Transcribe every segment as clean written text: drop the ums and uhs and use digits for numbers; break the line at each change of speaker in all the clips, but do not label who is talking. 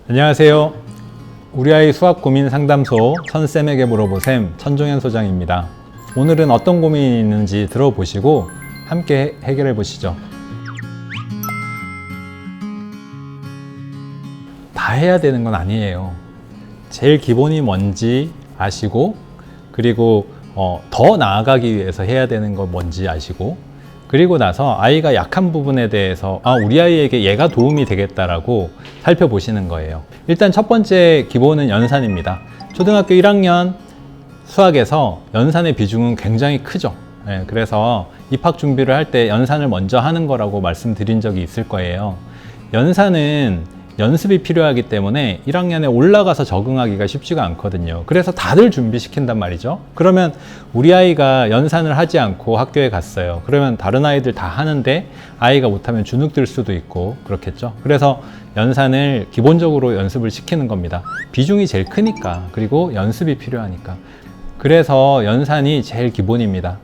안녕하세요. 우리 아이 수학 고민 상담소 천쌤에게 물어보셈 천종현 소장입니다. 오늘은 어떤 고민이 있는지 들어보시고 함께 해결해 보시죠. 다 해야 되는 건 아니에요. 제일 기본이 뭔지 아시고, 그리고 더 나아가기 위해서 해야 되는 건 뭔지 아시고, 그리고 나서 아이가 약한 부분에 대해서 우리 아이에게 얘가 도움이 되겠다라고 살펴보시는 거예요. 일단 첫 번째 기본은 연산입니다. 초등학교 1학년 수학에서 연산의 비중은 굉장히 크죠. 그래서 입학 준비를 할 때 연산을 먼저 하는 거라고 말씀드린 적이 있을 거예요. 연산은 연습이 필요하기 때문에 1학년에 올라가서 적응하기가 쉽지가 않거든요. 그래서 다들 준비시킨단 말이죠. 그러면 우리 아이가 연산을 하지 않고 학교에 갔어요. 그러면 다른 아이들 다 하는데 아이가 못하면 주눅들 수도 있고 그렇겠죠. 그래서 연산을 기본적으로 연습을 시키는 겁니다. 비중이 제일 크니까, 그리고 연습이 필요하니까. 그래서 연산이 제일 기본입니다.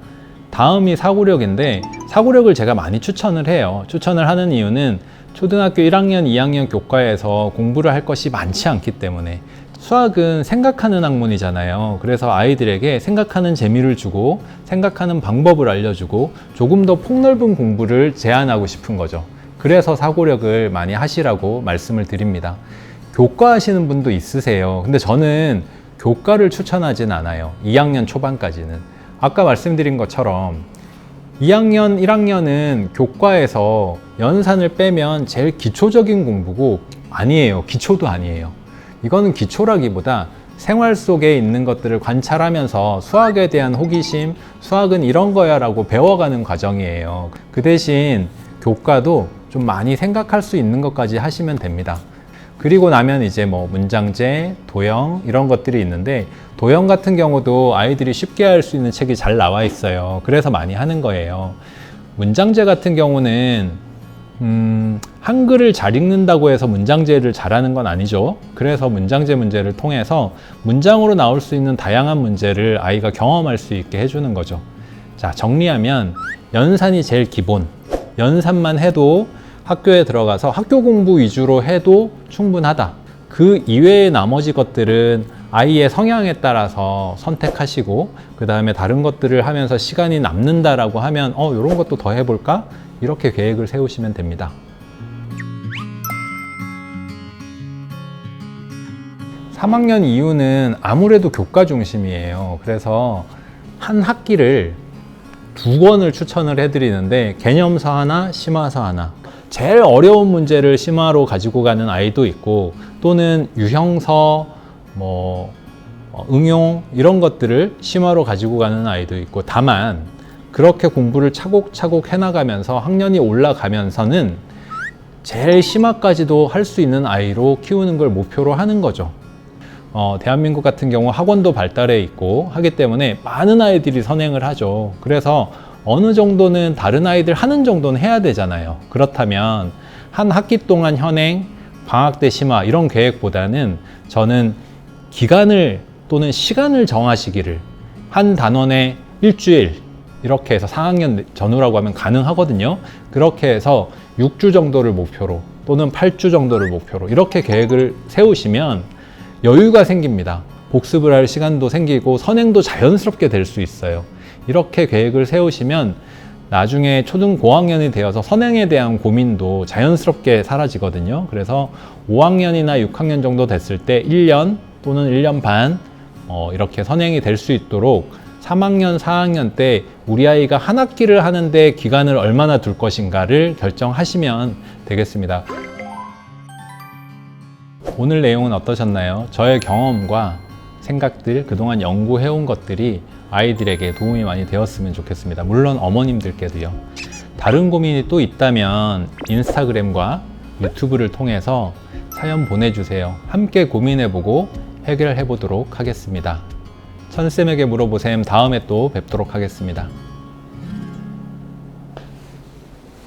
다음이 사고력인데, 사고력을 제가 많이 추천을 해요. 추천을 하는 이유는 초등학교 1학년, 2학년 교과에서 공부를 할 것이 많지 않기 때문에. 수학은 생각하는 학문이잖아요. 그래서 아이들에게 생각하는 재미를 주고 생각하는 방법을 알려주고 조금 더 폭넓은 공부를 제안하고 싶은 거죠. 그래서 사고력을 많이 하시라고 말씀을 드립니다. 교과 하시는 분도 있으세요. 근데 저는 교과를 추천하진 않아요. 2학년 초반까지는. 아까 말씀드린 것처럼 2학년, 1학년은 교과에서 연산을 빼면 제일 기초적인 공부고, 아니에요. 기초도 아니에요. 이거는 기초라기보다 생활 속에 있는 것들을 관찰하면서 수학에 대한 호기심, 수학은 이런 거야 라고 배워가는 과정이에요. 그 대신 교과도 좀 많이 생각할 수 있는 것까지 하시면 됩니다. 그리고 나면 이제 문장제, 도형 이런 것들이 있는데, 도형 같은 경우도 아이들이 쉽게 할 수 있는 책이 잘 나와 있어요. 그래서 많이 하는 거예요. 문장제 같은 경우는 한글을 잘 읽는다고 해서 문장제를 잘하는 건 아니죠. 그래서 문장제 문제를 통해서 문장으로 나올 수 있는 다양한 문제를 아이가 경험할 수 있게 해주는 거죠. 자, 정리하면 연산이 제일 기본. 연산만 해도 학교에 들어가서 학교 공부 위주로 해도 충분하다. 그 이외의 나머지 것들은 아이의 성향에 따라서 선택하시고, 그 다음에 다른 것들을 하면서 시간이 남는다라고 하면 이런 것도 더 해볼까? 이렇게 계획을 세우시면 됩니다. (3학년) 이후는 아무래도 교과 중심이에요. 그래서 한 학기를 2권을 추천을 해드리는데, 개념서 하나, 심화서 하나. 제일 어려운 문제를 심화로 가지고 가는 아이도 있고, 또는 유형서, 응용 이런 것들을 심화로 가지고 가는 아이도 있고, 다만 그렇게 공부를 차곡차곡 해나가면서 학년이 올라가면서는 제일 심화까지도 할 수 있는 아이로 키우는 걸 목표로 하는 거죠. 대한민국 같은 경우 학원도 발달해 있고 하기 때문에 많은 아이들이 선행을 하죠. 그래서 어느 정도는 다른 아이들 하는 정도는 해야 되잖아요. 그렇다면 한 학기 동안 현행, 방학 때 심화 이런 계획보다는 저는 기간을 또는 시간을 정하시기를, 한 단원에 일주일 이렇게 해서 4학년 전후라고 하면 가능하거든요. 그렇게 해서 6주 정도를 목표로, 또는 8주 정도를 목표로 이렇게 계획을 세우시면 여유가 생깁니다. 복습을 할 시간도 생기고 선행도 자연스럽게 될 수 있어요. 이렇게 계획을 세우시면 나중에 초등 고학년이 되어서 선행에 대한 고민도 자연스럽게 사라지거든요. 그래서 5학년이나 6학년 정도 됐을 때 1년 또는 1년 반 이렇게 선행이 될 수 있도록 3학년, 4학년 때 우리 아이가 한 학기를 하는데 기간을 얼마나 둘 것인가를 결정하시면 되겠습니다. 오늘 내용은 어떠셨나요? 저의 경험과 생각들, 그동안 연구해온 것들이 아이들에게 도움이 많이 되었으면 좋겠습니다. 물론 어머님들께도요. 다른 고민이 또 있다면 인스타그램과 유튜브를 통해서 사연 보내주세요. 함께 고민해보고 해결해보도록 하겠습니다. 천쌤에게 물어보셈 다음에 또 뵙도록 하겠습니다.